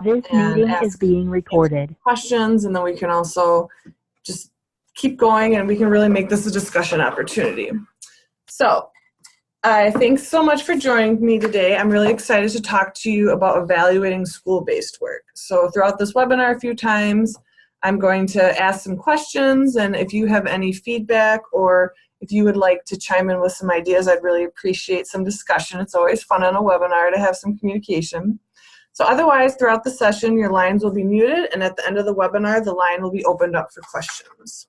This and meeting is ask being recorded. questions, and then we can also just keep going and we can really make this a discussion opportunity. So thanks so much for joining me today. I'm really excited to talk to you about evaluating school-based work. So throughout this webinar a few times, I'm going to ask some questions, and if you have any feedback or if you would like to chime in with some ideas, I'd really appreciate some discussion. It's always fun on a webinar to have some communication. So otherwise, throughout the session, your lines will be muted, and at the end of the webinar, the line will be opened up for questions.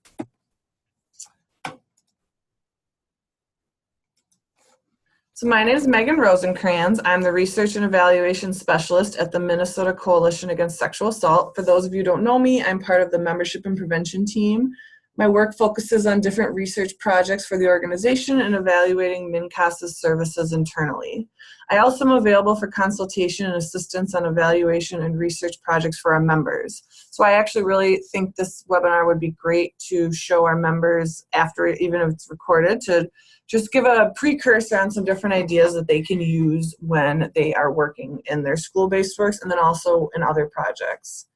So my name is Megan Rosencrans. I'm the Research and Evaluation Specialist at the Minnesota Coalition Against Sexual Assault. For those of you who don't know me, I'm part of the Membership and Prevention team. My work focuses on different research projects for the organization and evaluating MNCASA's services internally. I also am available for consultation and assistance on evaluation and research projects for our members. So I actually really think this webinar would be great to show our members after, even if it's recorded, to just give a precursor on some different ideas that they can use when they are working in their school-based works and then also in other projects.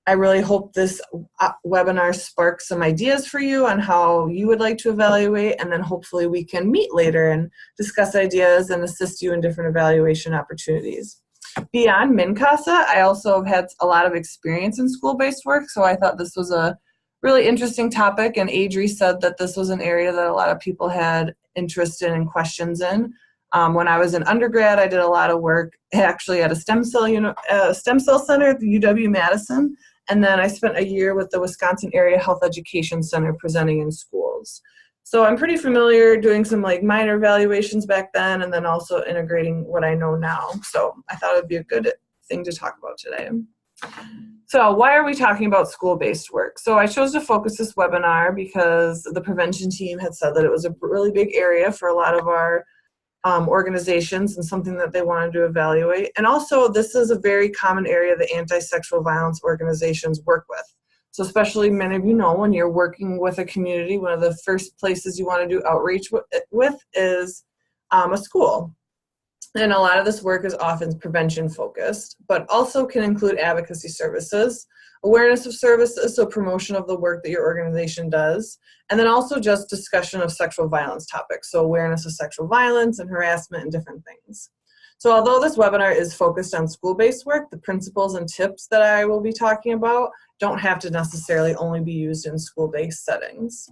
I really hope this webinar sparks some ideas for you on how you would like to evaluate, and then hopefully we can meet later and discuss ideas and assist you in different evaluation opportunities. Beyond MNCASA, I also have had a lot of experience in school-based work, so I thought this was a really interesting topic, and Adri said that this was an area that a lot of people had interest in and questions in. When I was in undergrad, I did a lot of work actually at a stem cell center at the UW-Madison, and then I spent a year with the Wisconsin Area Health Education Center presenting in schools. So I'm pretty familiar doing some like minor evaluations back then, and then also integrating what I know now. So I thought it would be a good thing to talk about today. So why are we talking about school-based work? So I chose to focus this webinar because the prevention team had said that it was a really big area for a lot of our organizations and something that they wanted to evaluate. And also, this is a very common area that anti-sexual violence organizations work with. So especially many of you know, when you're working with a community, one of the first places you want to do outreach with is a school. And a lot of this work is often prevention focused, but also can include advocacy services, awareness of services, so promotion of the work that your organization does, and then also just discussion of sexual violence topics, so awareness of sexual violence and harassment and different things. So although this webinar is focused on school-based work, the principles and tips that I will be talking about don't have to necessarily only be used in school-based settings.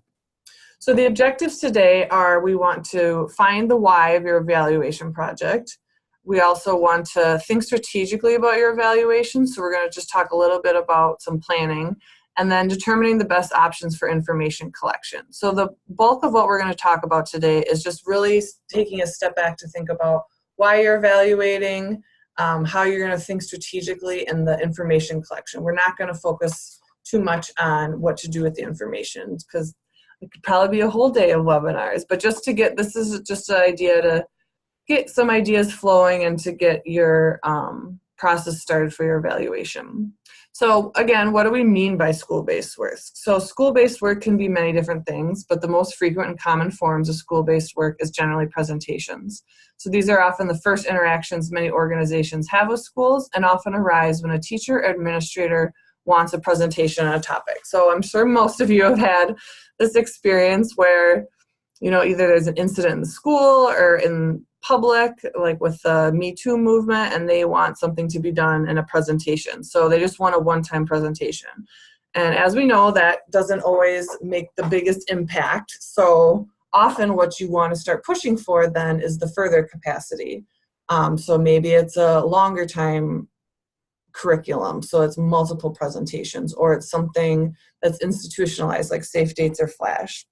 So the objectives today are, we want to find the why of your evaluation project. We also want to think strategically about your evaluation. So we're going to just talk a little bit about some planning, and then determining the best options for information collection. So the bulk of what we're going to talk about today is just really taking a step back to think about why you're evaluating, how you're going to think strategically, and the information collection. We're not going to focus too much on what to do with the information, because it could probably be a whole day of webinars, but just to get, this is just an idea to get some ideas flowing and to get your process started for your evaluation. So again, what do we mean by school-based work? So school-based work can be many different things, but the most frequent and common forms of school-based work is generally presentations. So these are often the first interactions many organizations have with schools, and often arise when a teacher or administrator wants a presentation on a topic. So I'm sure most of you have had this experience where, you know, either there's an incident in the school or in public, like with the Me Too movement, and they want something to be done in a presentation. So they just want a one-time presentation. And as we know, that doesn't always make the biggest impact. So often what you want to start pushing for then is the further capacity. So maybe it's a longer time curriculum, so it's multiple presentations, or it's something that's institutionalized like safe dates or flash.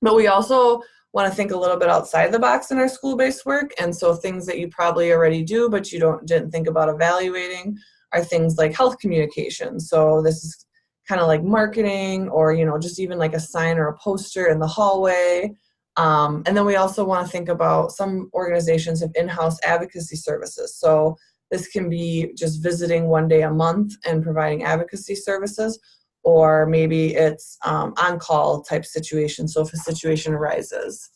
But we also want to think a little bit outside the box in our school-based work, and so things that you probably already do but you didn't think about evaluating are things like health communication. So this is kind of like marketing, or just even like a sign or a poster in the hallway. And then we also want to think about, some organizations have in-house advocacy services. So this can be just visiting one day a month and providing advocacy services, or maybe it's on-call type situation, so if a situation arises.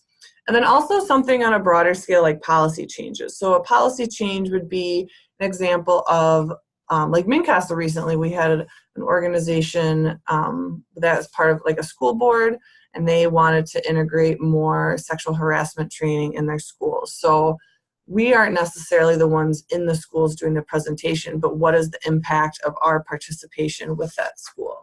And then also something on a broader scale like policy changes. So a policy change would be an example of like MNCASA recently, we had an organization that was part of like a school board, and they wanted to integrate more sexual harassment training in their schools. So we aren't necessarily the ones in the schools doing the presentation, but what is the impact of our participation with that school?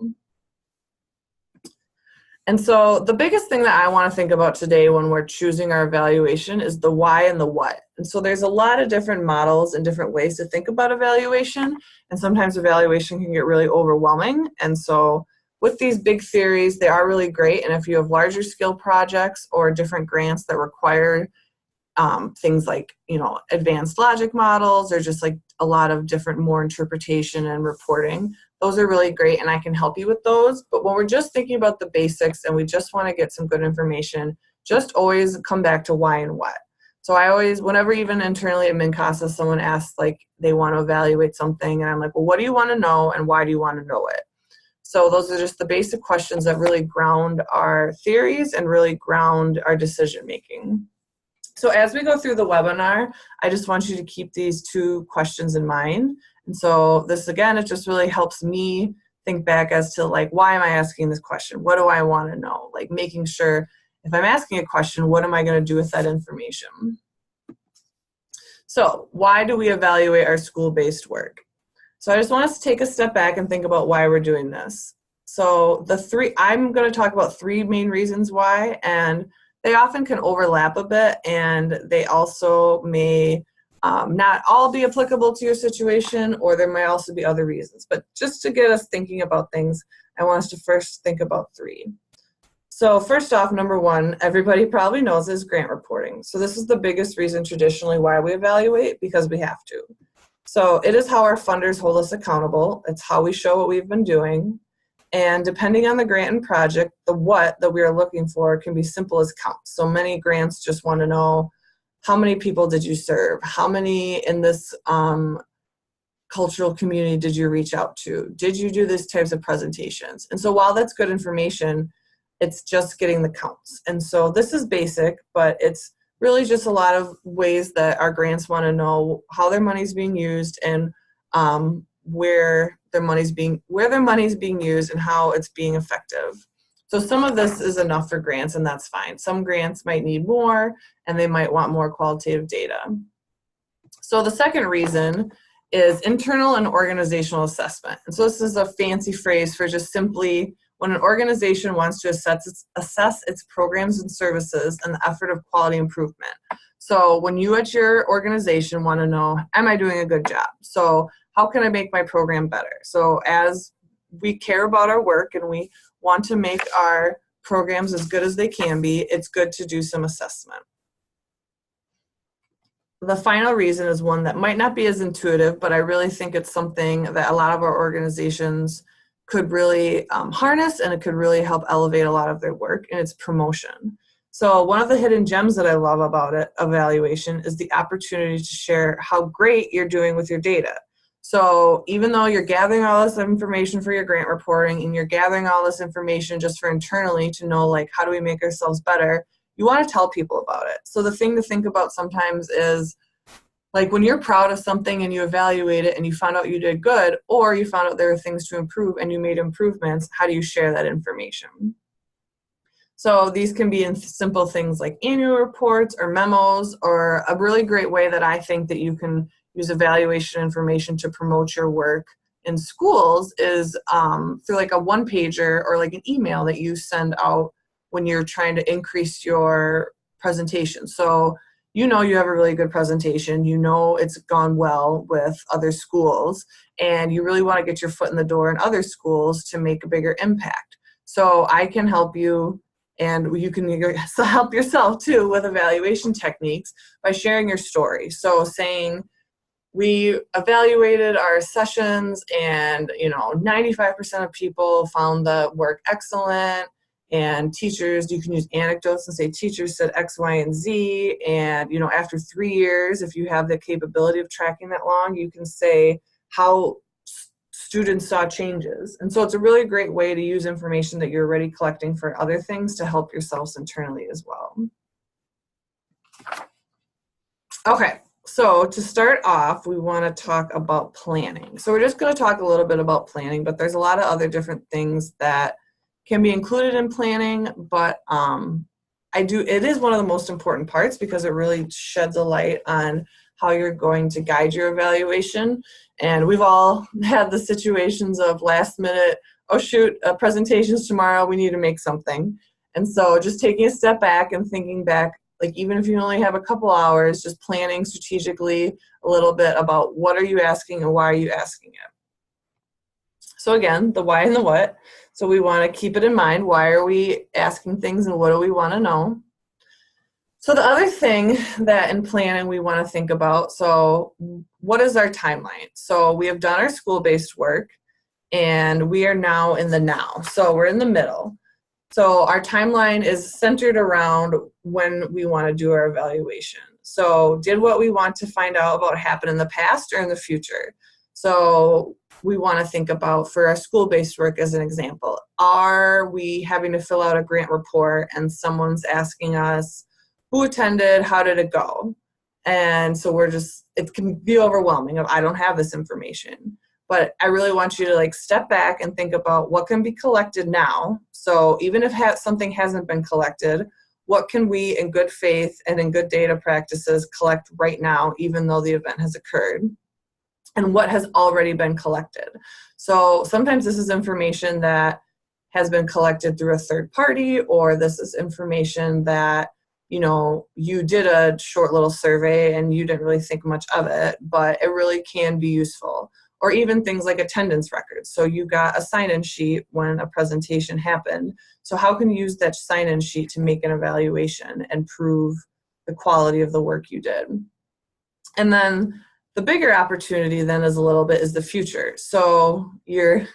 And so the biggest thing that I want to think about today when we're choosing our evaluation is the why and the what. And so there's a lot of different models and different ways to think about evaluation, and sometimes evaluation can get really overwhelming. And so with these big theories, they are really great, and if you have larger scale projects or different grants that require things like, advanced logic models or just like a lot of different more interpretation and reporting, those are really great, and I can help you with those. But when we're just thinking about the basics and we just want to get some good information, just always come back to why and what. So I always, whenever even internally at MNCASA, someone asks like they want to evaluate something, and I'm like, well, what do you want to know and why do you want to know it? So those are just the basic questions that really ground our theories and really ground our decision making. So as we go through the webinar, I just want you to keep these two questions in mind. And so this, again, it just really helps me think back as to like, why am I asking this question? What do I want to know? Like making sure if I'm asking a question, what am I going to do with that information? So why do we evaluate our school-based work? So I just want us to take a step back and think about why we're doing this. So I'm going to talk about three main reasons why, and they often can overlap a bit, and they also may not all be applicable to your situation, or there might also be other reasons. But just to get us thinking about things, I want us to first think about three. So first off, number one, everybody probably knows is grant reporting. So this is the biggest reason traditionally why we evaluate, because we have to. So it is how our funders hold us accountable. It's how we show what we've been doing. And depending on the grant and project, the what that we are looking for can be simple as count. So many grants just want to know, how many people did you serve? How many in this cultural community did you reach out to? Did you do these types of presentations? And so while that's good information, it's just getting the counts. And so this is basic, but it's really just a lot of ways that our grants want to know how their money's being used, and where their money's being used and how it's being effective. So some of this is enough for grants, and that's fine. Some grants might need more, and they might want more qualitative data. So the second reason is internal and organizational assessment. And so this is a fancy phrase for just simply when an organization wants to assess its programs and services and the effort of quality improvement. So when you at your organization want to know, am I doing a good job? So how can I make my program better? So as we care about our work and we want to make our programs as good as they can be, it's good to do some assessment. The final reason is one that might not be as intuitive, but I really think it's something that a lot of our organizations could really harness, and it could really help elevate a lot of their work, and it's promotion. So one of the hidden gems that I love about evaluation is the opportunity to share how great you're doing with your data. So even though you're gathering all this information for your grant reporting, and you're gathering all this information just for internally to know, like, how do we make ourselves better, you want to tell people about it. So the thing to think about sometimes is, like, when you're proud of something and you evaluate it and you found out you did good, or you found out there were things to improve and you made improvements, how do you share that information? So these can be in simple things like annual reports or memos, or a really great way that I think that you can use evaluation information to promote your work in schools is through like a one-pager or like an email that you send out when you're trying to increase your presentation. So you know you have a really good presentation, you know it's gone well with other schools, and you really want to get your foot in the door in other schools to make a bigger impact. So I can help you, and you can help yourself too with evaluation techniques by sharing your story. So saying, we evaluated our sessions and 95% of people found the work excellent, and teachers, you can use anecdotes and say teachers said X, Y, and Z, and after 3 years, if you have the capability of tracking that long, you can say how students saw changes. And so it's a really great way to use information that you're already collecting for other things to help yourselves internally as well. Okay, So to start off, we want to talk about planning. So we're just going to talk a little bit about planning, but there's a lot of other different things that can be included in planning, but it is one of the most important parts because it really sheds a light on how you're going to guide your evaluation. And we've all had the situations of last minute, oh shoot, presentations tomorrow, we need to make something. And so just taking a step back and thinking back, like even if you only have a couple hours, just planning strategically a little bit about what are you asking and why are you asking it. So again, the why and the what. So we want to keep it in mind. Why are we asking things and what do we want to know? So the other thing that in planning we want to think about, so what is our timeline? So we have done our school-based work and we are now in the now. So we're in the middle. So our timeline is centered around when we want to do our evaluation. So did what we want to find out about happen in the past or in the future? So we want to think about, for our school-based work as an example, are we having to fill out a grant report and someone's asking us who attended, how did it go? And so it can be overwhelming of I don't have this information. But I really want you to like step back and think about what can be collected now. So even if something hasn't been collected, what can we in good faith and in good data practices collect right now, even though the event has occurred? And what has already been collected? So sometimes this is information that has been collected through a third party, or this is information that, you did a short little survey and you didn't really think much of it, but it really can be useful. Or even things like attendance records. So you got a sign-in sheet when a presentation happened. So how can you use that sign-in sheet to make an evaluation and prove the quality of the work you did? And then the bigger opportunity then is the future. So you're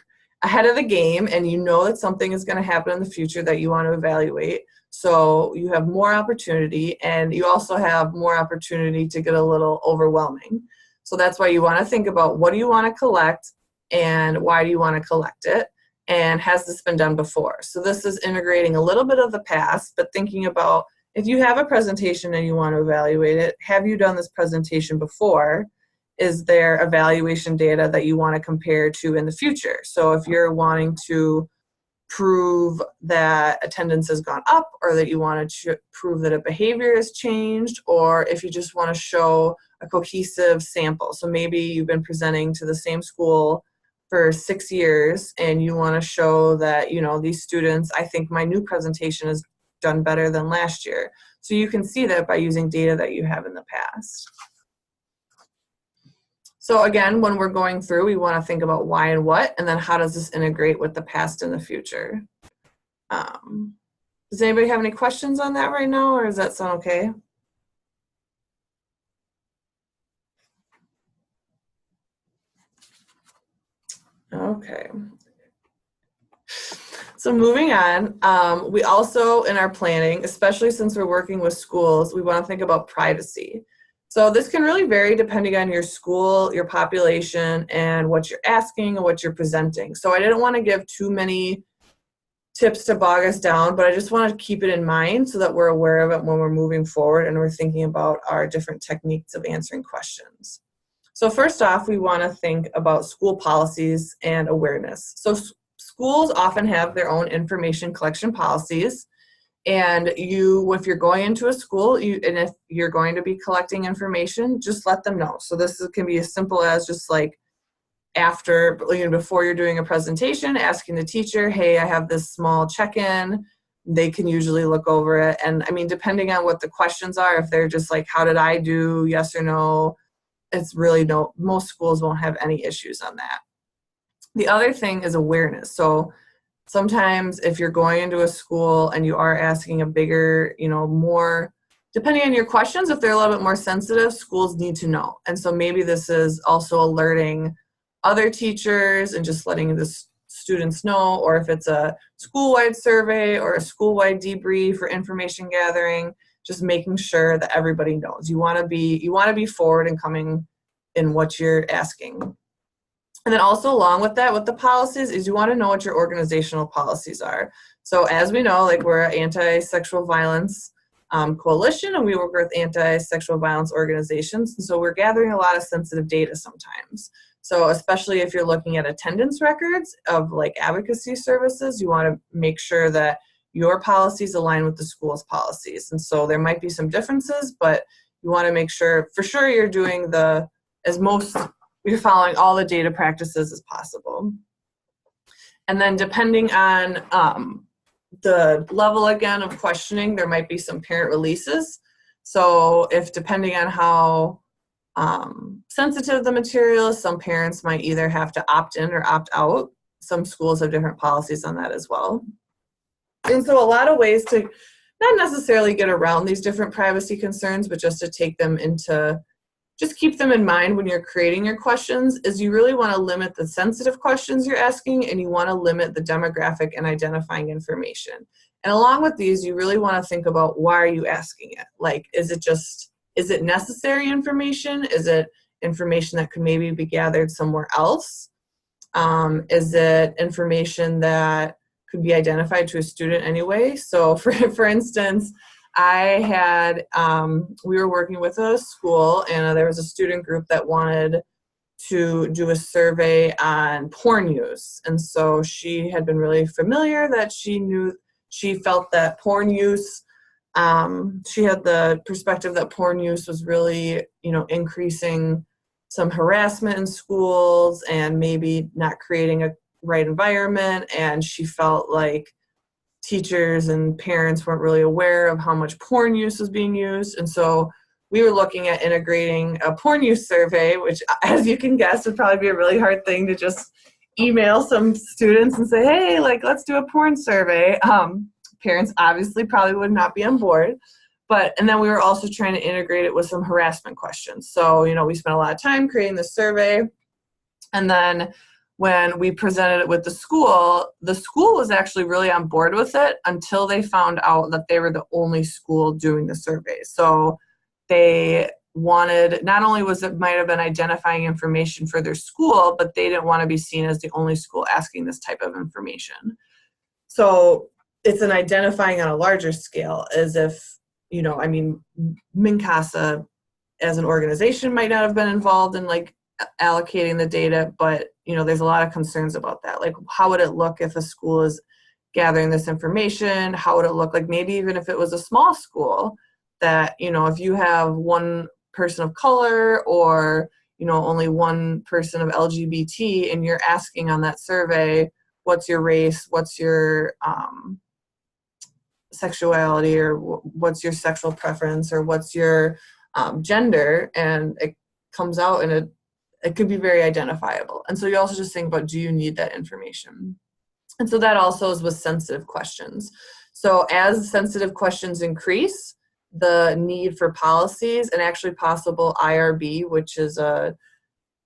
ahead of the game and you know that something is going to happen in the future that you want to evaluate. So you have more opportunity, and you also have more opportunity to get a little overwhelming. So that's why you want to think about what do you want to collect and why do you want to collect it, and has this been done before? So this is integrating a little bit of the past, but thinking about if you have a presentation and you want to evaluate it, have you done this presentation before? Is there evaluation data that you want to compare to in the future? So if you're wanting to prove that attendance has gone up, or that you want to prove that a behavior has changed, or if you just want to show a cohesive sample. So maybe you've been presenting to the same school for 6 years and you want to show that, these students, I think my new presentation has done better than last year. So you can see that by using data that you have in the past. So again, when we're going through, we want to think about why and what, and then how does this integrate with the past and the future? Does anybody have any questions on that right now, or does that sound okay? Okay. So moving on, we also, in our planning, especially since we're working with schools, we want to think about privacy. So this can really vary depending on your school, your population, and what you're asking and what you're presenting. So I didn't want to give too many tips to bog us down, but I just want to keep it in mind so that we're aware of it when we're moving forward and we're thinking about our different techniques of answering questions. So first off, we want to think about school policies and awareness. So schools often have their own information collection policies. And if you're going into a school, and if you're going to be collecting information, just let them know. So this can be as simple as just like before you're doing a presentation, asking the teacher, hey, I have this small check-in. They can usually look over it. And I mean, depending on what the questions are, if they're just like, how did I do, yes or no, it's really most schools won't have any issues on that. The other thing is awareness. So sometimes if you're going into a school and you are asking a bigger, more, depending on your questions, if they're a little bit more sensitive, schools need to know. And so maybe this is also alerting other teachers and just letting the students know, or if it's a school-wide survey or a school-wide debrief or information gathering, just making sure that everybody knows. You want to be forward and coming in what you're asking. And then also along with that, with the policies, is you want to know what your organizational policies are. So as we know, like we're an anti-sexual violence Coalition, and we work with anti-sexual violence organizations. And so we're gathering a lot of sensitive data sometimes. So especially if you're looking at attendance records of like advocacy services, you want to make sure that your policies align with the school's policies. And so there might be some differences, but you want to make sure for sure you're doing you're following all the data practices as possible. And then depending on the level again of questioning, there might be some parent releases. So if depending on how sensitive the material is, some parents might either have to opt in or opt out. Some schools have different policies on that as well. And so a lot of ways to not necessarily get around these different privacy concerns, but just to take them just keep them in mind when you're creating your questions, is you really want to limit the sensitive questions you're asking, and you want to limit the demographic and identifying information. And along with these, you really want to think about, why are you asking it? Like, is it necessary information? Is it information that could maybe be gathered somewhere else? Is it information that could be identified to a student anyway? So for instance, we were working with a school, and there was a student group that wanted to do a survey on porn use. And so she had been really familiar that she felt that porn use, she had the perspective that porn use was really, increasing some harassment in schools and maybe not creating a right environment. And she felt like teachers and parents weren't really aware of how much porn use was being used. And so we were looking at integrating a porn use survey, which, as you can guess, would probably be a really hard thing to just email some students and say, hey, let's do a porn survey. Parents obviously probably would not be on board. And then we were also trying to integrate it with some harassment questions. So, we spent a lot of time creating the survey. And then when we presented it with the school was actually really on board with it until they found out that they were the only school doing the survey. So they wanted, not only might have been identifying information for their school, but they didn't want to be seen as the only school asking this type of information. So it's an identifying on a larger scale, as if, MNCASA as an organization might not have been involved in allocating the data, but there's a lot of concerns about that. Like, how would it look if a school is gathering this information? How would it look like maybe even if it was a small school that, if you have one person of color or, only one person of LGBT, and you're asking on that survey, what's your race, what's your sexuality, or what's your sexual preference, or what's your gender, and it comes out and it could be very identifiable. And so you also just think about, do you need that information? And so that also is with sensitive questions. So as sensitive questions increase, the need for policies and actually possible IRB, which is a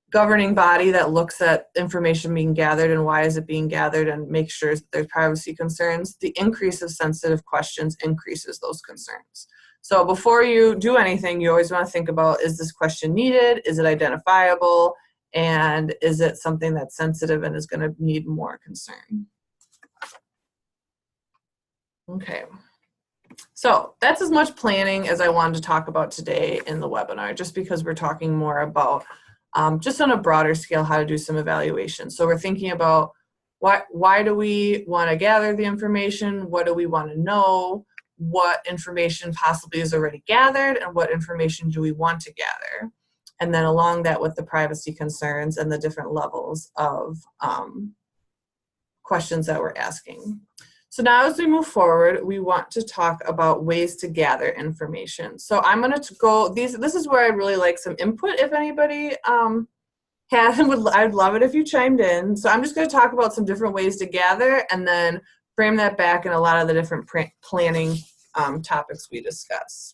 governing body that looks at information being gathered and why is it being gathered and makes sure that there's privacy concerns, the increase of sensitive questions increases those concerns. So before you do anything, you always want to think about, is this question needed? Is it identifiable? And is it something that's sensitive and is going to need more concern? Okay. So that's as much planning as I wanted to talk about today in the webinar, just because we're talking more about just on a broader scale how to do some evaluation. So we're thinking about why do we want to gather the information? What do we want to know? What information possibly is already gathered, and what information do we want to gather? And then along that with the privacy concerns and the different levels of questions that we're asking. So now as we move forward, we want to talk about ways to gather information. So I'm going to go, this is where I'd really like some input if anybody I'd love it if you chimed in. So I'm just going to talk about some different ways to gather and then frame that back in a lot of the different planning topics we discuss.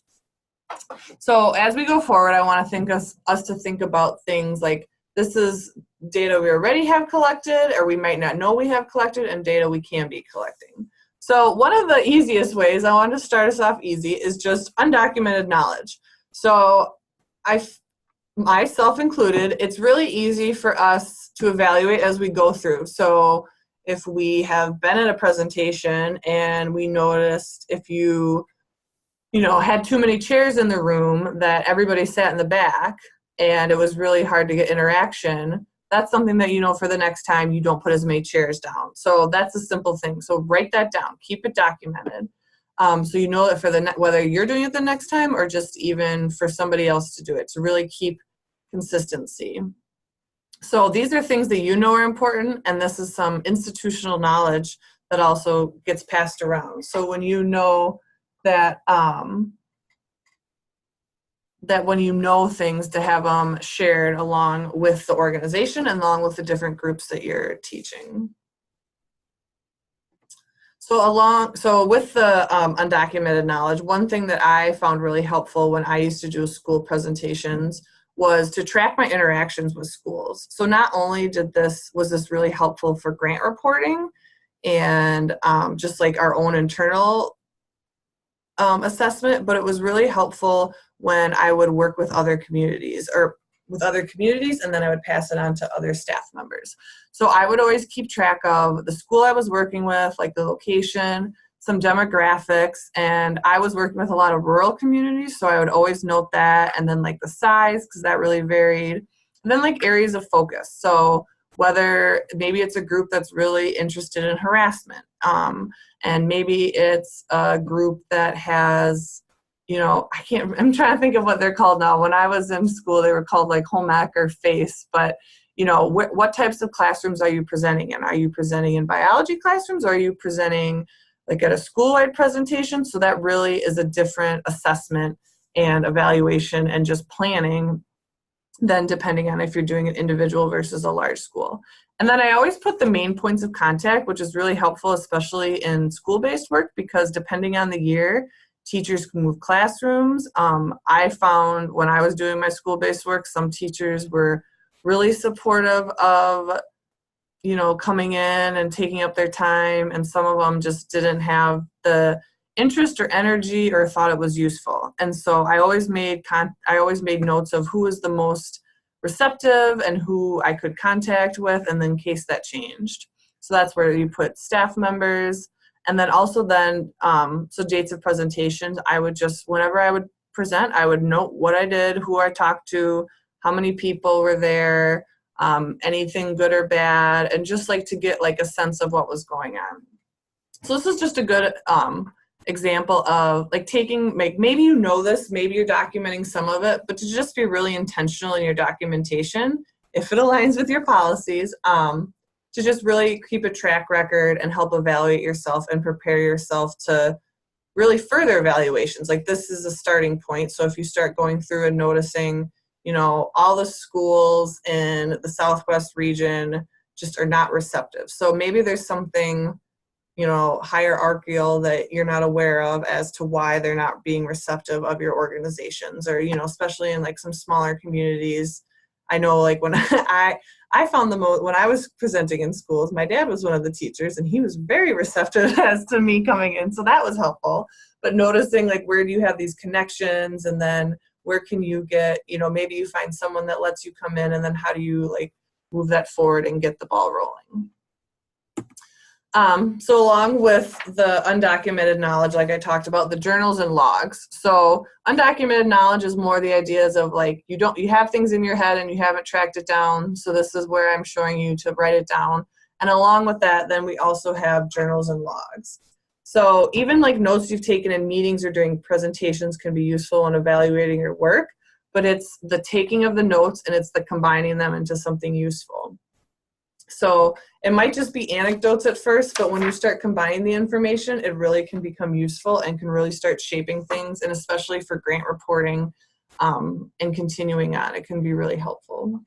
So as we go forward, I want to us to think about things like, this is data we already have collected, or we might not know we have collected, and data we can be collecting. So one of the easiest ways, I want to start us off easy, is just undocumented knowledge. So myself included, it's really easy for us to evaluate as we go through. So if we have been at a presentation and we noticed if you had too many chairs in the room that everybody sat in the back and it was really hard to get interaction, that's something that, for the next time you don't put as many chairs down. So that's a simple thing. So write that down, keep it documented. So you know that for whether you're doing it the next time or just even for somebody else to do it, to really keep consistency. So these are things that are important, and this is some institutional knowledge that also gets passed around. So when you know that when you know things, to have them shared along with the organization and along with the different groups that you're teaching. So with the undocumented knowledge, one thing that I found really helpful when I used to do school presentations was to track my interactions with schools. So not only was this really helpful for grant reporting and just like our own internal assessment, but it was really helpful when I would work with other communities and then I would pass it on to other staff members. So I would always keep track of the school I was working with, like the location, some demographics, and I was working with a lot of rural communities, so I would always note that, and then like the size, because that really varied, and then like areas of focus. So whether maybe it's a group that's really interested in harassment, and maybe it's a group that has, I'm trying to think of what they're called now. When I was in school, they were called like home ec or FACE, but what types of classrooms are you presenting in? Are you presenting in biology classrooms, or are you presenting like at a school-wide presentation? So that really is a different assessment and evaluation and just planning than depending on if you're doing an individual versus a large school. And then I always put the main points of contact, which is really helpful, especially in school-based work, because depending on the year, teachers can move classrooms. I found when I was doing my school-based work, some teachers were really supportive of, coming in and taking up their time, and some of them just didn't have the interest or energy or thought it was useful. And so I always made notes of who was the most receptive and who I could contact with, and then in case that changed. So that's where you put staff members. And then also so dates of presentations, whenever I would present, I would note what I did, who I talked to, how many people were there, anything good or bad, and just like to get like a sense of what was going on. So this is just a good example of like maybe this, maybe you're documenting some of it, but to just be really intentional in your documentation, if it aligns with your policies, to just really keep a track record and help evaluate yourself and prepare yourself to really further evaluations. Like this is a starting point. So if you start going through and noticing, all the schools in the Southwest region just are not receptive. So maybe there's something, hierarchical that you're not aware of as to why they're not being receptive of your organizations, or, especially in like some smaller communities. I know like when I found when I was presenting in schools, my dad was one of the teachers and he was very receptive as to me coming in. So that was helpful. But noticing like, where do you have these connections, and then where can you get, maybe you find someone that lets you come in, and then how do you like move that forward and get the ball rolling? So along with the undocumented knowledge, like I talked about, the journals and logs. So undocumented knowledge is more the ideas of like, you have things in your head and you haven't tracked it down. So this is where I'm showing you to write it down. And along with that, then we also have journals and logs. So even like notes you've taken in meetings or during presentations can be useful in evaluating your work, but it's the taking of the notes and it's the combining them into something useful. So it might just be anecdotes at first, but when you start combining the information, it really can become useful and can really start shaping things, and especially for grant reporting and continuing on, it can be really helpful.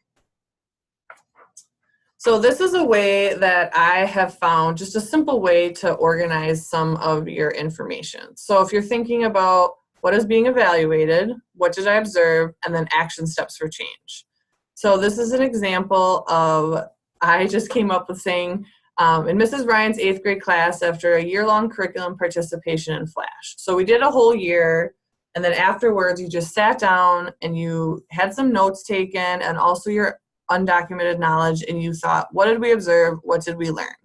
So this is a way that I have found, just a simple way to organize some of your information. So if you're thinking about what is being evaluated, what did I observe, and then action steps for change. So this is an example of, I just came up with saying, in Mrs. Ryan's 8th grade class, after a year-long curriculum participation in Flash. So we did a whole year, and then afterwards you just sat down and you had some notes taken and also your undocumented knowledge, and you thought, what did we observe? What did we learn?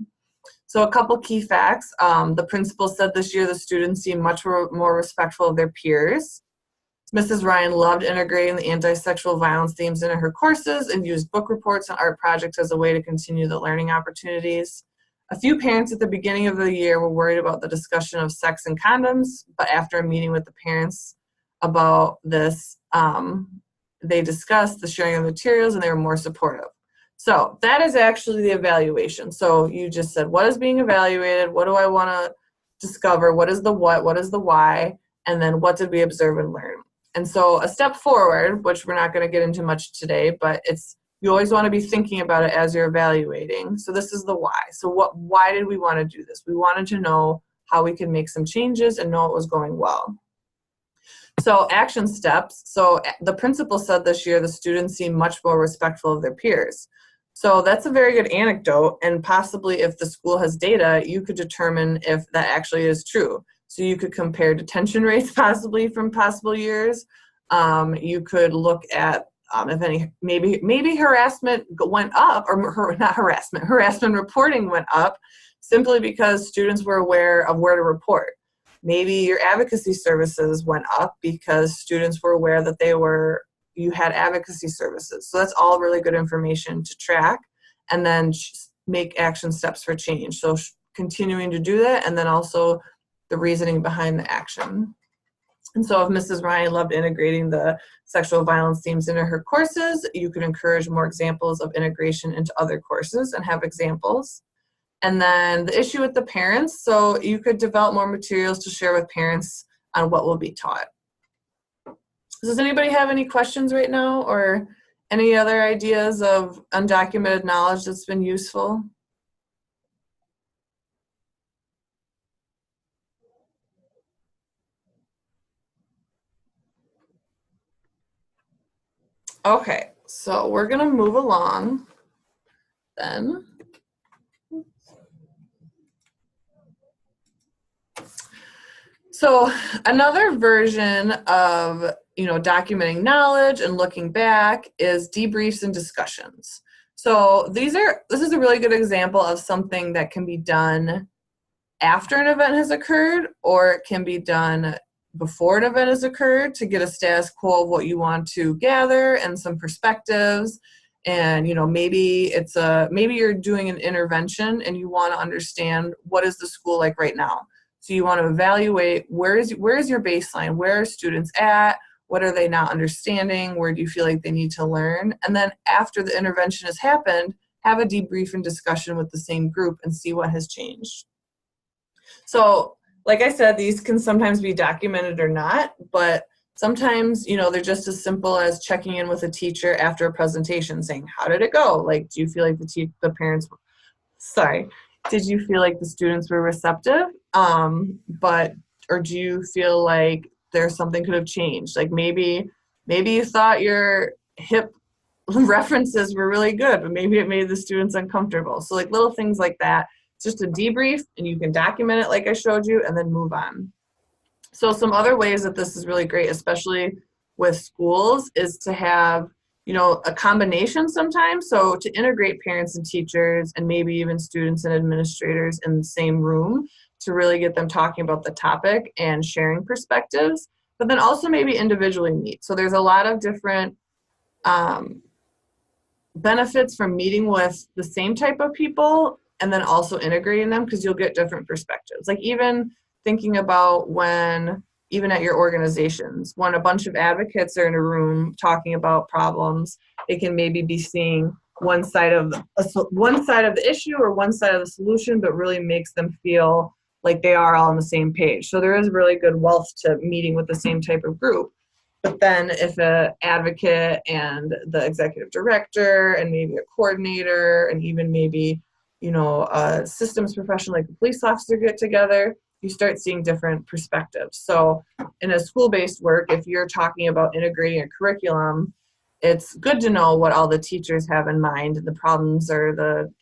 So a couple key facts. The principal said this year the students seem much more respectful of their peers. Mrs. Ryan loved integrating the anti-sexual violence themes into her courses and used book reports and art projects as a way to continue the learning opportunities. A few parents at the beginning of the year were worried about the discussion of sex and condoms, but after a meeting with the parents about this, they discussed the sharing of materials and they were more supportive. So that is actually the evaluation. So you just said, what is being evaluated? What do I want to discover? What is the what is the why? And then what did we observe and learn? And so a step forward, which we're not going to get into much today, but you always want to be thinking about it as you're evaluating. So this is the why. So why did we want to do this? We wanted to know how we could make some changes and know it was going well. So action steps. So the principal said this year the students seem much more respectful of their peers. So that's a very good anecdote, and possibly if the school has data, you could determine if that actually is true. So you could compare detention rates possibly from possible years. You could look at if any, maybe harassment went up, or not harassment, harassment reporting went up simply because students were aware of where to report. Maybe your advocacy services went up because students were aware that you had advocacy services. So that's all really good information to track and then make action steps for change. So continuing to do that, and then also the reasoning behind the action. And so if Mrs. Ryan loved integrating the sexual violence themes into her courses, you could encourage more examples of integration into other courses and have examples. And then the issue with the parents, so you could develop more materials to share with parents on what will be taught. Does anybody have any questions right now, or any other ideas of undocumented knowledge that's been useful? Okay, so we're gonna move along then. So another version of documenting knowledge and looking back is debriefs and discussions. So this is a really good example of something that can be done after an event has occurred, or it can be done before an event has occurred to get a status quo of what you want to gather and some perspectives. And maybe you're doing an intervention and you want to understand what is the school like right now. So you want to evaluate where is your baseline, where are students at, what are they not understanding, where do you feel like they need to learn, and then after the intervention has happened, have a debrief and discussion with the same group and see what has changed. So like I said, these can sometimes be documented or not, but sometimes, they're just as simple as checking in with a teacher after a presentation saying, how did it go? Like, do you feel like did you feel like the students were receptive? Or do you feel like there's something could have changed? Like maybe you thought your hip references were really good, but maybe it made the students uncomfortable. So like little things like that. It's just a debrief, and you can document it like I showed you and then move on. So some other ways that this is really great, especially with schools, is to have a combination sometimes. So to integrate parents and teachers and maybe even students and administrators in the same room to really get them talking about the topic and sharing perspectives, but then also maybe individually meet. So there's a lot of different benefits from meeting with the same type of people and then also integrating them, because you'll get different perspectives. Like even thinking about even at your organizations, when a bunch of advocates are in a room talking about problems, they can maybe be seeing one side of the issue or one side of the solution, but really makes them feel like they are all on the same page. So there is really good wealth to meeting with the same type of group. But then if an advocate and the executive director and maybe a coordinator and even maybe a systems professional like a police officer get together, you start seeing different perspectives. So in a school-based work, if you're talking about integrating a curriculum, it's good to know what all the teachers have in mind, the problems or the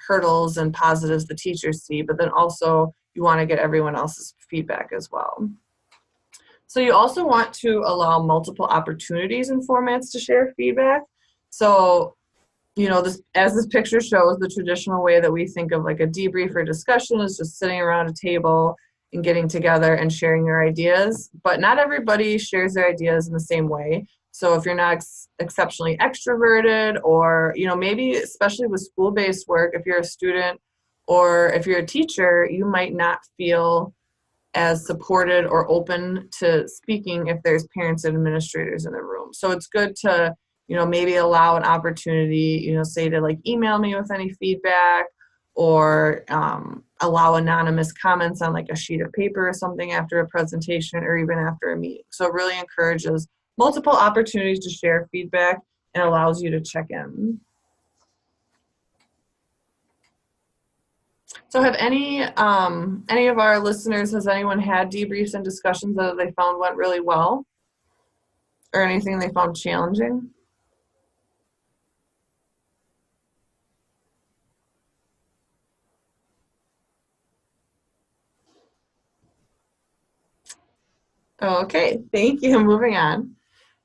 hurdles and positives the teachers see, but then also you want to get everyone else's feedback as well. So you also want to allow multiple opportunities and formats to share feedback. So this, as this picture shows, the traditional way that we think of like a debrief or discussion is just sitting around a table and getting together and sharing your ideas. But not everybody shares their ideas in the same way. So if you're not exceptionally extroverted, or, maybe especially with school-based work, if you're a student or if you're a teacher, you might not feel as supported or open to speaking if there's parents and administrators in the room. So it's good to, maybe allow an opportunity, say to like email me with any feedback, or allow anonymous comments on like a sheet of paper or something after a presentation or even after a meeting. So it really encourages multiple opportunities to share feedback and allows you to check in. So have any of our listeners, has anyone had debriefs and discussions that they found went really well, or anything they found challenging? Okay, thank you. Moving on.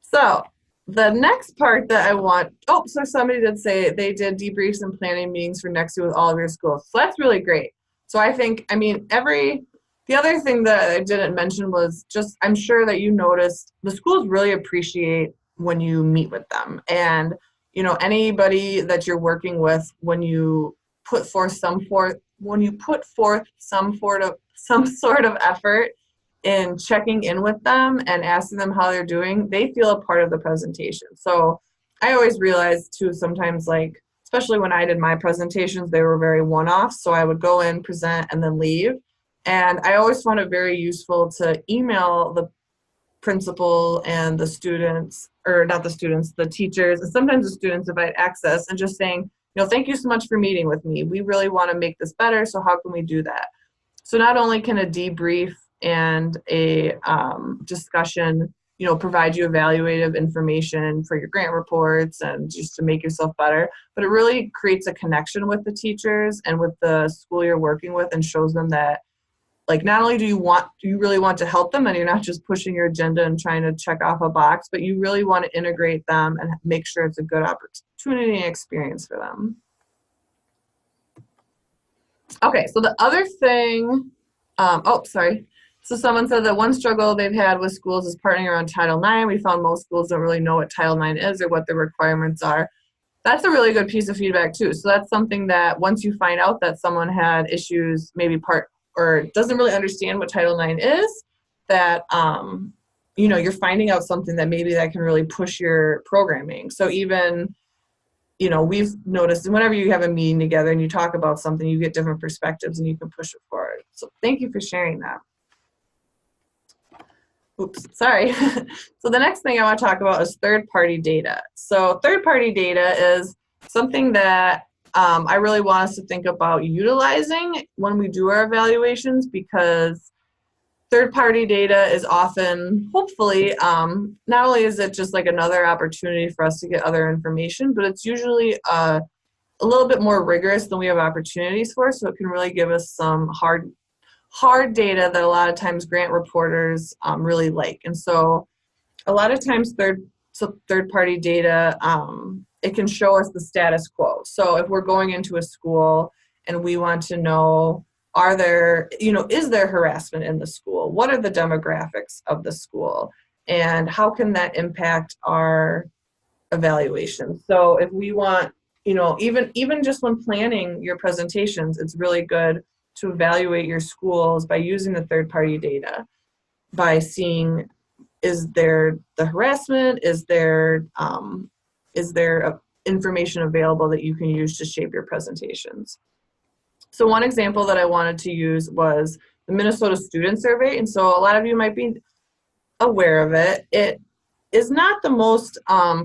So the next part that I want, so somebody did say they did debriefs and planning meetings for next year with all of your schools. So that's really great. So I think, the other thing that I didn't mention was just, I'm sure that you noticed the schools really appreciate when you meet with them. And, anybody that you're working with, when you put forth some sort of effort in checking in with them and asking them how they're doing, they feel a part of the presentation. So I always realized too, sometimes, like, especially when I did my presentations, they were very one-off. So I would go in, present, and then leave. And I always found it very useful to email the principal and the students, or not the students, the teachers, and sometimes the students if I had access, and just saying, thank you so much for meeting with me. We really want to make this better. So how can we do that? So not only can a debrief and a discussion, provide you evaluative information for your grant reports and just to make yourself better, but it really creates a connection with the teachers and with the school you're working with, and shows them that, like, not only do you really want to help them, and you're not just pushing your agenda and trying to check off a box, but you really want to integrate them and make sure it's a good opportunity and experience for them. Okay, so the other thing, sorry. So someone said that one struggle they've had with schools is partnering around Title IX. We found most schools don't really know what Title IX is or what the requirements are. That's a really good piece of feedback too. So that's something that once you find out that someone had issues, maybe or doesn't really understand what Title IX is, that you're finding out something that maybe that can really push your programming. So even, we've noticed whenever you have a meeting together and you talk about something, you get different perspectives and you can push it forward. So thank you for sharing that. Oops, sorry. So the next thing I want to talk about is third-party data. So third-party data is something that I really want us to think about utilizing when we do our evaluations, because third-party data is often, hopefully, not only is it just like another opportunity for us to get other information, but it's usually a little bit more rigorous than we have opportunities for. So it can really give us some hard data that a lot of times grant reporters really like. And so a lot of times third-party data, it can show us the status quo. So if we're going into a school and we want to know, is there harassment in the school? What are the demographics of the school? And how can that impact our evaluation? So if we want, even just when planning your presentations, it's really good to evaluate your schools by using the third-party data, by seeing, is there the harassment? Is there information available that you can use to shape your presentations? So one example that I wanted to use was the Minnesota Student Survey. And so a lot of you might be aware of it. It is not the most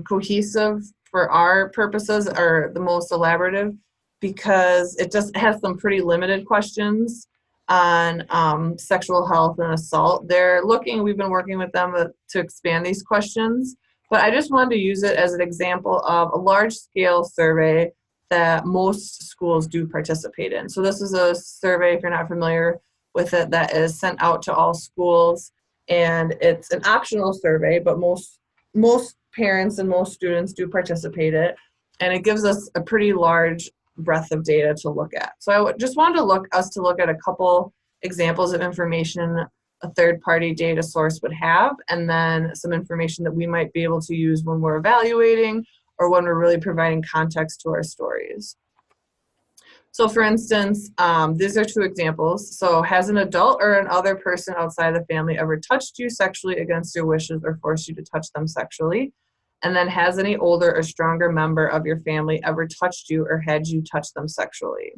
cohesive for our purposes, or the most elaborative, because it just has some pretty limited questions on sexual health and assault. We've been working with them to expand these questions, but I just wanted to use it as an example of a large-scale survey that most schools do participate in. So this is a survey, if you're not familiar with it, that is sent out to all schools, and it's an optional survey, but most parents and most students do participate in it. And it gives us a pretty large breadth of data to look at. So I just wanted us to look at a couple examples of information a third-party data source would have, and then some information that we might be able to use when we're evaluating or when we're really providing context to our stories. So for instance, these are two examples. So has an adult or another person outside the family ever touched you sexually against your wishes or forced you to touch them sexually? And then has any older or stronger member of your family ever touched you or had you touch them sexually?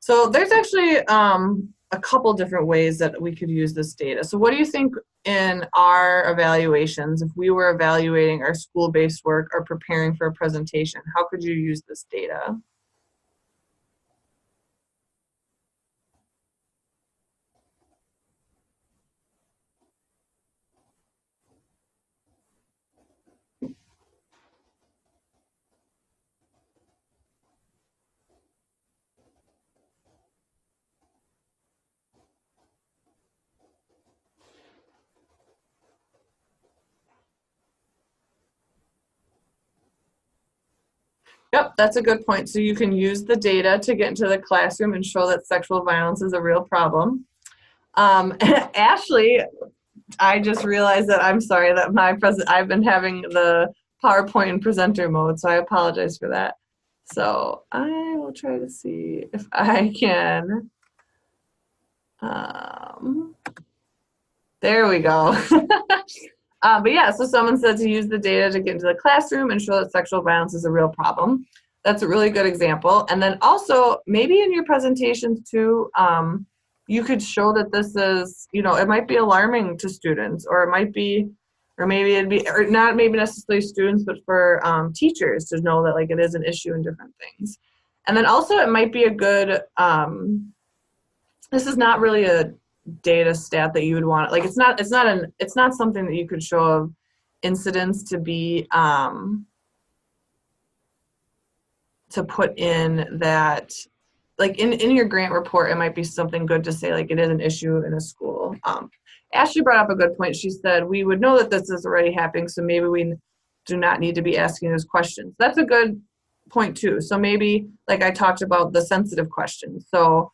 So there's actually a couple different ways that we could use this data. So what do you think in our evaluations, if we were evaluating our school-based work or preparing for a presentation, how could you use this data? Yep, that's a good point. So you can use the data to get into the classroom and show that sexual violence is a real problem. Ashley, I just realized that I'm sorry that I've been having the PowerPoint in presenter mode, so I apologize for that. So I will try to see if I can. There we go. But yeah, so someone said to use the data to get into the classroom and show that sexual violence is a real problem. That's a really good example. And then also, maybe in your presentations too, you could show that this is, it might be alarming to students, or it might be, or maybe it'd be, or not maybe necessarily students, but for teachers to know that like it is an issue in different things. And then also it might be a good, this is not really a data stat that you would want. Like it's not something that you could show of incidents to be to put in that, like in your grant report, it might be something good to say like it is an issue in a school. Ashley brought up a good point. She said we would know that this is already happening, so maybe we do not need to be asking those questions. That's a good point too. So maybe, like I talked about, the sensitive questions. So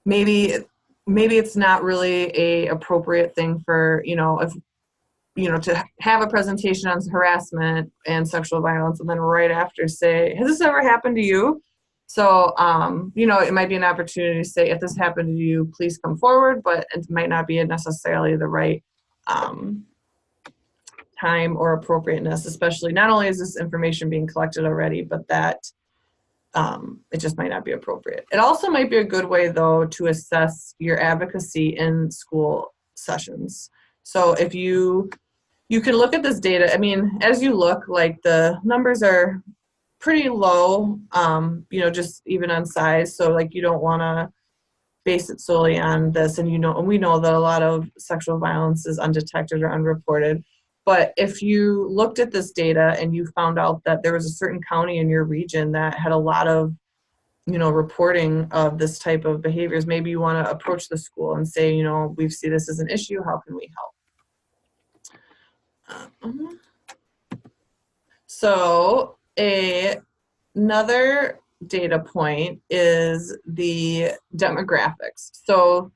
maybe it's not really a appropriate thing for, if to have a presentation on harassment and sexual violence and then right after say, has this ever happened to you? So, it might be an opportunity to say, if this happened to you, please come forward, but it might not be necessarily the right time or appropriateness, especially not only is this information being collected already, but that it just might not be appropriate. It also might be a good way, though, to assess your advocacy in school sessions. So if you can look at this data, I mean, as you look, like the numbers are pretty low, just even on size. So like you don't want to base it solely on this. And we know that a lot of sexual violence is undetected or unreported. But if you looked at this data and you found out that there was a certain county in your region that had a lot of, reporting of this type of behaviors, maybe you want to approach the school and say, we see this as an issue. How can we help? So another data point is the demographics. So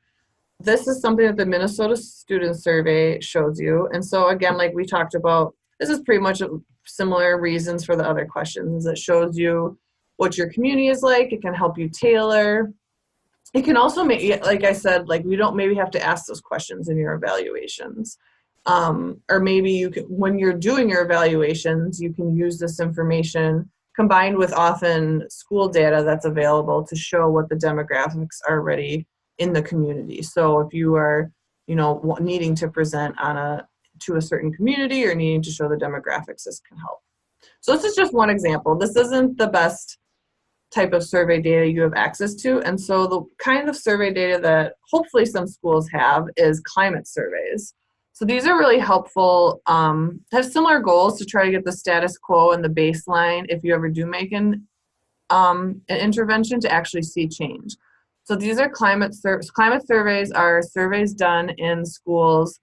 this is something that the Minnesota Student Survey shows you. And so again, like we talked about, this is pretty much similar reasons for the other questions. It shows you what your community is like. It can help you tailor. It can also make, like I said, like we don't maybe have to ask those questions in your evaluations. Or maybe you can, when you're doing your evaluations, you can use this information combined with often school data that's available to show what the demographics are already in the community. So if you are, needing to present to a certain community or needing to show the demographics, this can help. So this is just one example. This isn't the best type of survey data you have access to. And so the kind of survey data that hopefully some schools have is climate surveys. So these are really helpful, have similar goals to try to get the status quo and the baseline if you ever do make an intervention to actually see change. So these are climate surveys are surveys done in schools,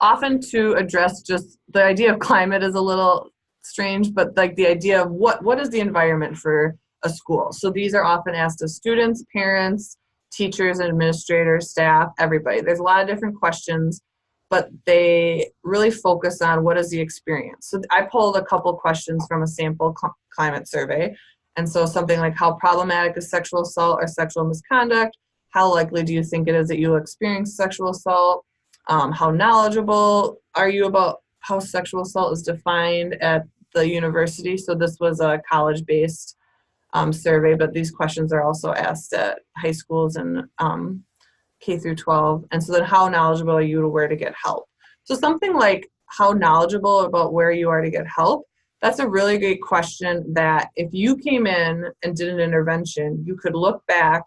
often to address just the idea of climate is a little strange, but like the idea of what is the environment for a school. So these are often asked of students, parents, teachers, administrators, staff, everybody. There's a lot of different questions, but they really focus on what is the experience. So I pulled a couple questions from a sample climate survey. And so something like, how problematic is sexual assault or sexual misconduct? How likely do you think it is that you'll experience sexual assault? How knowledgeable are you about how sexual assault is defined at the university? So this was a college-based survey, but these questions are also asked at high schools and K through 12. And so then how knowledgeable are you to where to get help? So something like how knowledgeable about where you are to get help, that's a really great question that if you came in and did an intervention, you could look back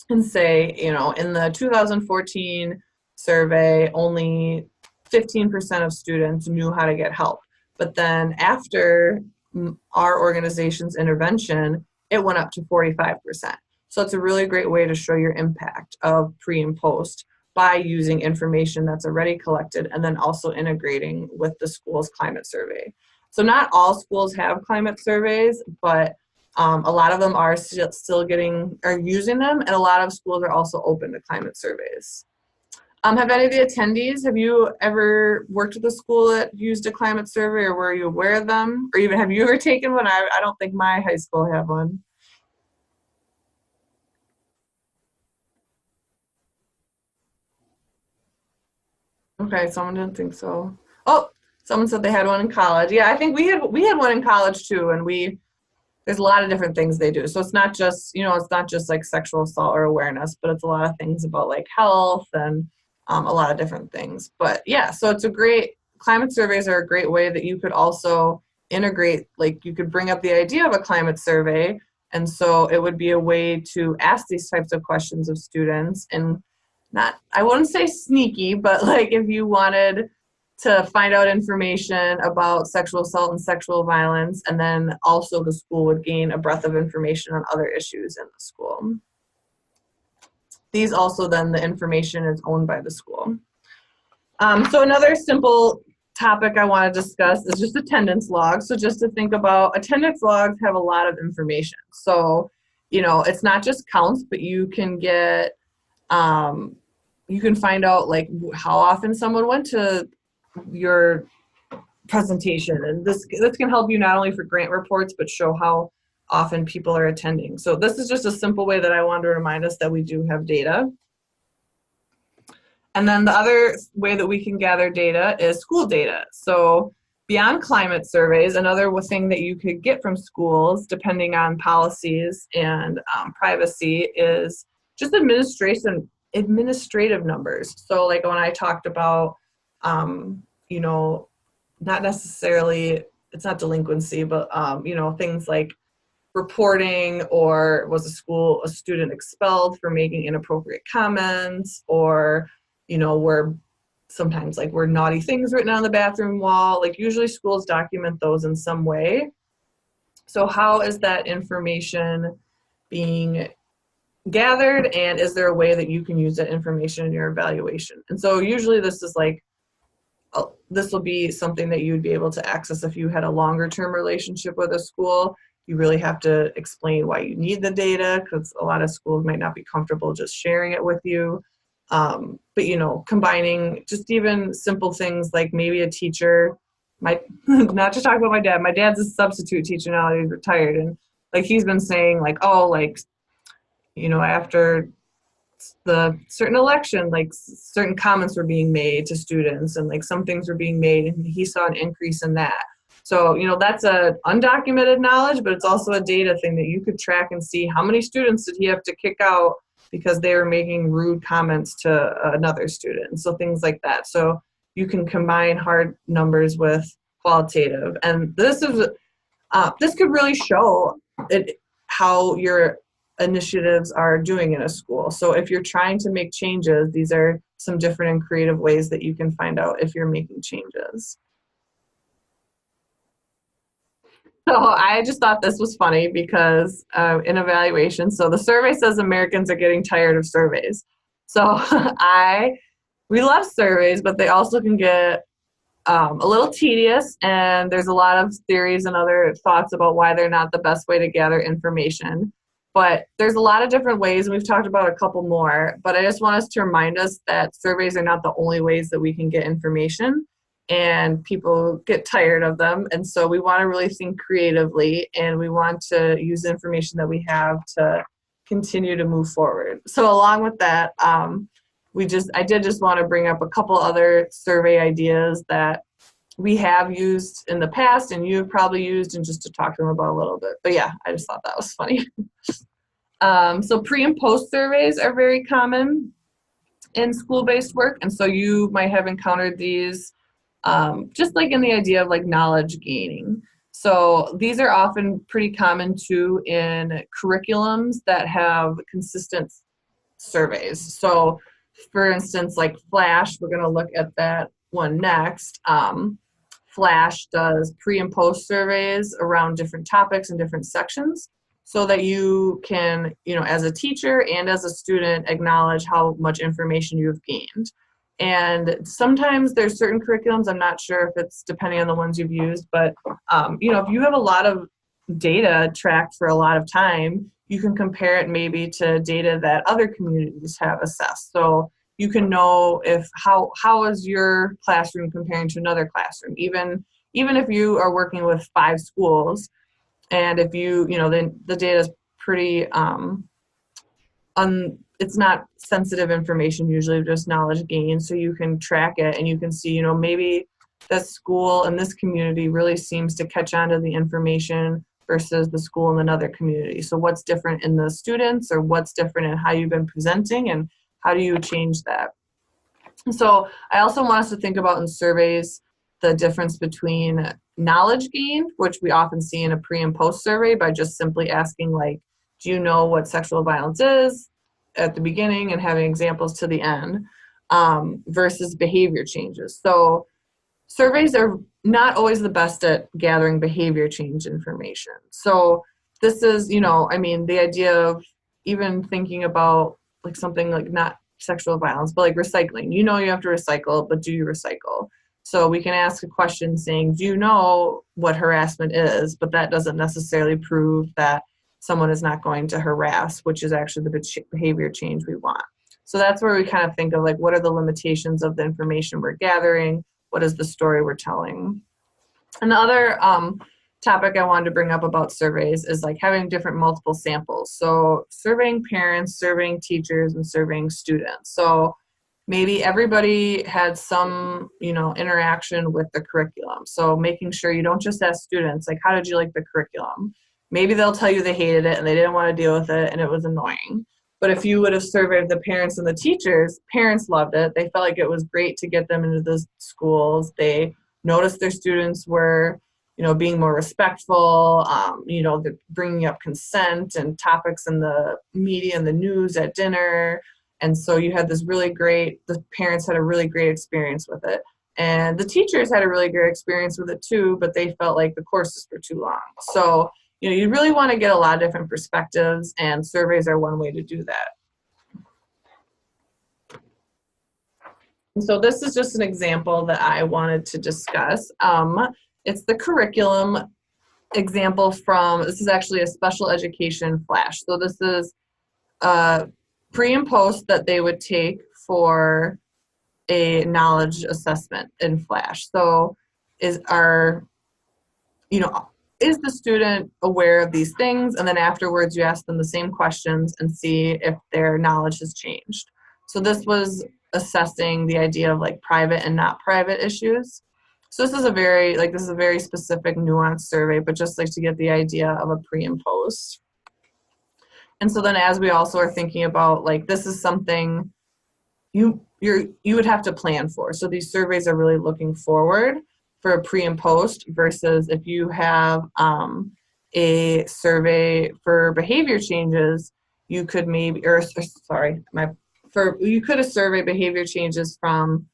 and say, you know, in the 2014 survey, only 15% of students knew how to get help. But then after our organization's intervention, it went up to 45%. So it's a really great way to show your impact of pre and post by using information that's already collected and then also integrating with the school's climate survey. So not all schools have climate surveys, but a lot of them are still using them, and a lot of schools are also open to climate surveys. Have any of the attendees, have you ever worked with a school that used a climate survey, or were you aware of them? Or even have you ever taken one? I don't think my high school had one. Okay, someone didn't think so. Oh, someone said they had one in college. Yeah, I think we had one in college too, and there's a lot of different things they do. So it's not just, it's not just like sexual assault or awareness, but it's a lot of things about like health and a lot of different things. But yeah, so climate surveys are a great way that you could also integrate, like you could bring up the idea of a climate survey. And so it would be a way to ask these types of questions of students, and I wouldn't say sneaky, but like if you wanted to find out information about sexual assault and sexual violence, and then also the school would gain a breadth of information on other issues in the school. These also then the information is owned by the school. So another simple topic I want to discuss is just attendance logs. So just to think about, attendance logs have a lot of information. So, it's not just counts, but you can get, you can find out like how often someone went to your presentation, and this can help you not only for grant reports but show how often people are attending. So this is just a simple way that I wanted to remind us that we do have data. And then the other way that we can gather data is school data. So beyond climate surveys, another thing that you could get from schools, depending on policies and privacy, is just administrative numbers. So like when I talked about not necessarily, it's not delinquency, but, things like reporting, or was a student expelled for making inappropriate comments, or, were naughty things written on the bathroom wall. Like usually schools document those in some way. So how is that information being gathered, and is there a way that you can use that information in your evaluation? And so usually this will be something that you would be able to access if you had a longer term relationship with a school. You really have to explain why you need the data, because a lot of schools might not be comfortable just sharing it with you. But combining just even simple things like maybe a teacher might, not to talk about my dad. My dad's a substitute teacher now that he's retired, and like he's been saying like, after the certain election, like certain comments were being made to students, and like some things were being made, and he saw an increase in that. So, that's a undocumented knowledge, but it's also a data thing that you could track and see how many students did he have to kick out because they were making rude comments to another student. So things like that. So you can combine hard numbers with qualitative, and this could really show how your initiatives are doing in a school. So if you're trying to make changes, these are some different and creative ways that you can find out if you're making changes. So I just thought this was funny because in evaluation, so the survey says Americans are getting tired of surveys. So we love surveys, but they also can get a little tedious, and there's a lot of theories and other thoughts about why they're not the best way to gather information. But there's a lot of different ways, and we've talked about a couple more, but I just want us to remind us that surveys are not the only ways that we can get information, and people get tired of them. And so we want to really think creatively, and we want to use the information that we have to continue to move forward. So along with that, I did just want to bring up a couple other survey ideas that we have used in the past and you have probably used, and just to talk to them about a little bit. But yeah, I just thought that was funny. So pre and post surveys are very common in school-based work. And so you might have encountered these just like in the idea of like knowledge gaining. So these are often pretty common too in curriculums that have consistent surveys. So for instance, like Flash, we're going to look at that one next. Flash does pre and post surveys around different topics and different sections so that you can, as a teacher and as a student, acknowledge how much information you have gained. And sometimes there's certain curriculums, I'm not sure if it's depending on the ones you've used, but if you have a lot of data tracked for a lot of time, you can compare it maybe to data that other communities have assessed. So you can know if how is your classroom comparing to another classroom, even if you are working with 5 schools, and if then the data is pretty it's not sensitive information, usually just knowledge gain, so you can track it and you can see, maybe that school in this community really seems to catch on to the information versus the school in another community. So what's different in the students, or what's different in how you've been presenting, and how do you change that? So I also want us to think about in surveys the difference between knowledge gained, which we often see in a pre and post survey by just simply asking, like, do you know what sexual violence is at the beginning and having examples to the end, versus behavior changes. So surveys are not always the best at gathering behavior change information. So this is, the idea of even thinking about like something like not sexual violence, but like recycling. You have to recycle, but do you recycle? So we can ask a question saying, do you know what harassment is? But that doesn't necessarily prove that someone is not going to harass, which is actually the behavior change we want. So that's where we kind of think of like, what are the limitations of the information we're gathering? What is the story we're telling? And the other topic I wanted to bring up about surveys is like having different multiple samples. So surveying parents, surveying teachers, and surveying students. So maybe everybody had some, interaction with the curriculum. So making sure you don't just ask students, like, how did you like the curriculum? Maybe they'll tell you they hated it and they didn't want to deal with it and it was annoying. But if you would have surveyed the parents and the teachers, parents loved it. They felt like it was great to get them into the schools. They noticed their students were, being more respectful, they're bringing up consent and topics in the media and the news at dinner. And so you had the parents had a really great experience with it. And the teachers had a really great experience with it too, but they felt like the courses were too long. So, you really want to get a lot of different perspectives, and surveys are one way to do that. And so this is just an example that I wanted to discuss. It's the curriculum example this is actually a special education Flash. So this is pre and post that they would take for a knowledge assessment in Flash. So is the student aware of these things? And then afterwards you ask them the same questions and see if their knowledge has changed. So this was assessing the idea of like private and not private issues. So this is a very specific nuanced survey, but just like to get the idea of a pre and post. And so then as we also are thinking about like, this is something you would have to plan for. So these surveys are really looking forward for a pre and post, versus if you have a survey for behavior changes, you could survey behavior changes from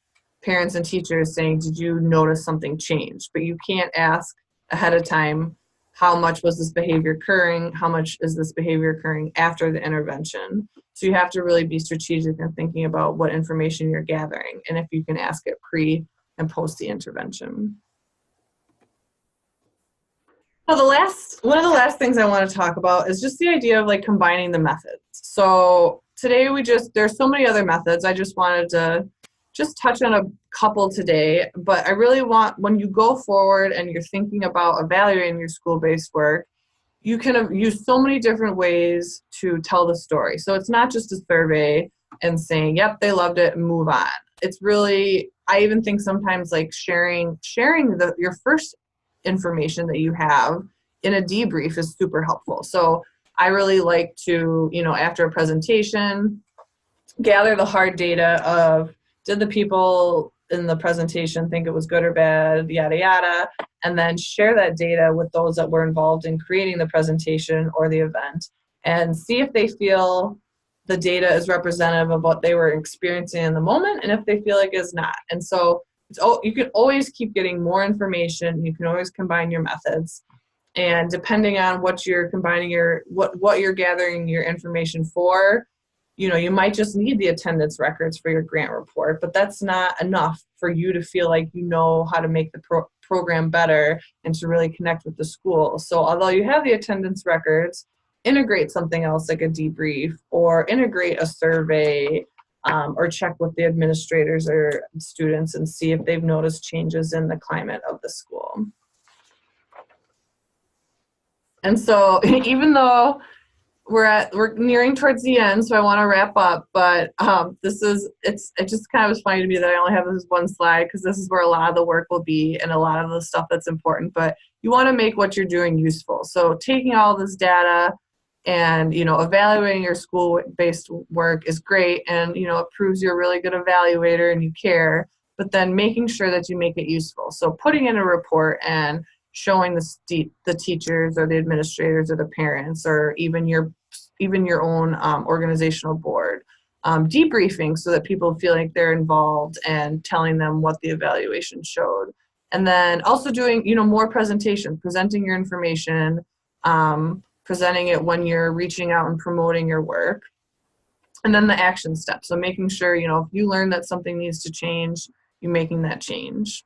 parents and teachers saying, did you notice something change? But you can't ask ahead of time, how much was this behavior occurring? How much is this behavior occurring after the intervention? So you have to really be strategic in thinking about what information you're gathering, and if you can ask it pre and post the intervention. So one of the last things I want to talk about is just the idea of like combining the methods. So today there's so many other methods. I just wanted to just touch on a couple today, but I really want, when you go forward and you're thinking about evaluating your school-based work, you can use so many different ways to tell the story. So it's not just a survey and saying, yep, they loved it and move on. It's really, I even think sometimes like sharing your first information that you have in a debrief is super helpful. So I really like to, after a presentation, gather the hard data of, did the people in the presentation think it was good or bad, yada, yada, and then share that data with those that were involved in creating the presentation or the event, and see if they feel the data is representative of what they were experiencing in the moment, and if they feel like it's not. And so you can always keep getting more information. You can always combine your methods. And depending on what you're combining what you're gathering your information for, you might just need the attendance records for your grant report, but that's not enough for you to feel like you know how to make the program better and to really connect with the school. So although you have the attendance records, integrate something else like a debrief, or integrate a survey, or check with the administrators or students and see if they've noticed changes in the climate of the school. And so even though we're nearing towards the end, so I want to wrap up, but it just kind of was funny to me that I only have this one slide, because this is where a lot of the work will be and a lot of the stuff that's important, but you want to make what you're doing useful. So taking all this data and, evaluating your school-based work is great, and, it proves you're a really good evaluator and you care, but then making sure that you make it useful. So putting in a report and showing the teachers or the administrators or the parents or even your own organizational board, debriefing so that people feel like they're involved and telling them what the evaluation showed. And then also doing, more presentation, presenting your information, presenting it when you're reaching out and promoting your work. And then the action steps. So making sure, if you learn that something needs to change, you're making that change.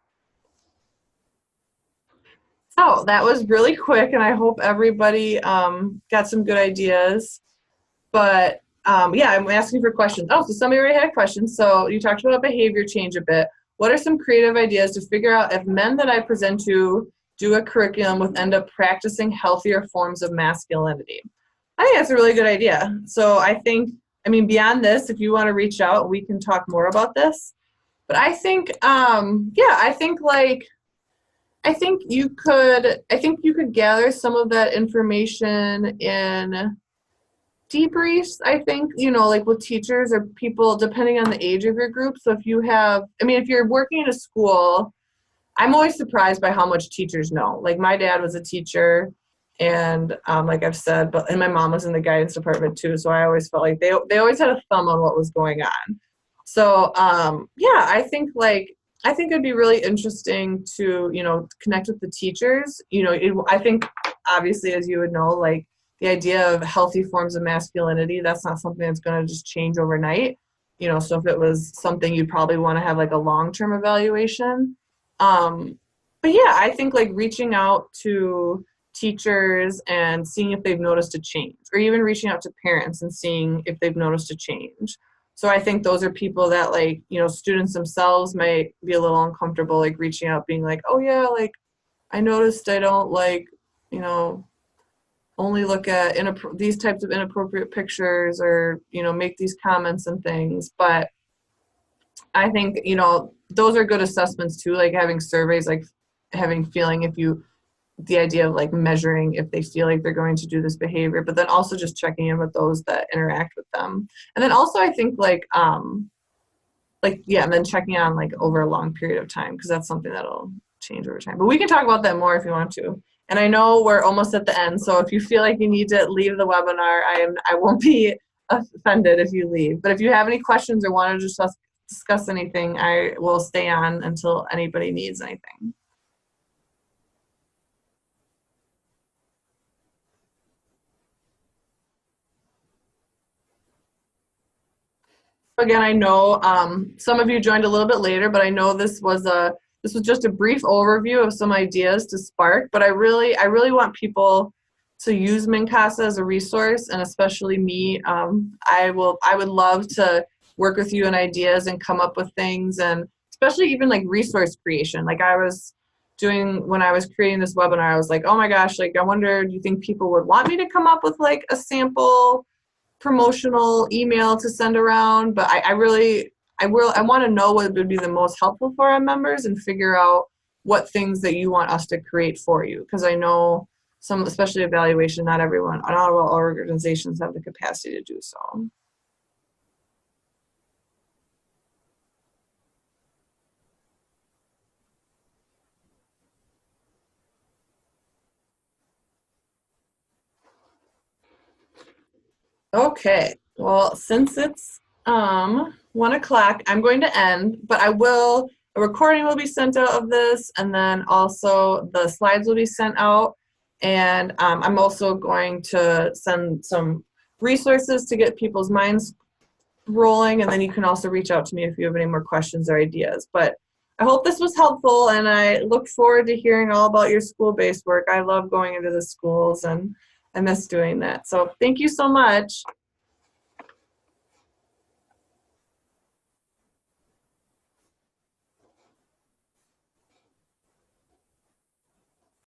So that was really quick, and I hope everybody got some good ideas. But yeah, I'm asking for questions. Oh, so somebody already had questions. So you talked about behavior change a bit. What are some creative ideas to figure out if men that I present to do a curriculum with end up practicing healthier forms of masculinity? I think that's a really good idea. So beyond this, if you want to reach out, we can talk more about this. But I think, I think you could gather some of that information in debriefs. I think, like with teachers or people, depending on the age of your group. So if you're working in a school, I'm always surprised by how much teachers know. Like my dad was a teacher, and like I've said, and my mom was in the guidance department too. So I always felt like they always had a thumb on what was going on. So I think it'd be really interesting to, connect with the teachers. I think obviously, as you would know, like the idea of healthy forms of masculinity, that's not something that's going to just change overnight. So if it was something, you'd probably want to have like a long-term evaluation. But yeah, I think like reaching out to teachers and seeing if they've noticed a change, or even reaching out to parents and seeing if they've noticed a change. So I think those are people that like, students themselves might be a little uncomfortable, like reaching out, being like, oh yeah, like I noticed I don't like, only look at these types of inappropriate pictures, or, make these comments and things. But I think, those are good assessments too, like having surveys, like the idea of like measuring if they feel like they're going to do this behavior, but then also just checking in with those that interact with them. And then also I think and then checking on like over a long period of time, because that's something that'll change over time. But we can talk about that more if you want to. And I know we're almost at the end, so if you feel like you need to leave the webinar, I won't be offended if you leave. But if you have any questions or want to just discuss anything, I will stay on until anybody needs anything. Again, I know some of you joined a little bit later, but I know this was a this was just a brief overview of some ideas to spark, but I really want people to use MNCASA as a resource, and especially me. I would love to work with you on ideas and come up with things, and especially even like resource creation. Like I was doing when I was creating this webinar, I was like, oh my gosh, like I wonder, do you think people would want me to come up with like a sample promotional email to send around? But I want to know what would be the most helpful for our members and figure out what things that you want us to create for you. Because I know some, especially evaluation, not all organizations have the capacity to do so. Okay, well, since it's 1 o'clock, I'm going to end, but a recording will be sent out of this, and then also the slides will be sent out. And I'm also going to send some resources to get people's minds rolling, and then you can also reach out to me if you have any more questions or ideas. But I hope this was helpful, and I look forward to hearing all about your school-based work. I love going into the schools, and I miss doing that. So thank you so much.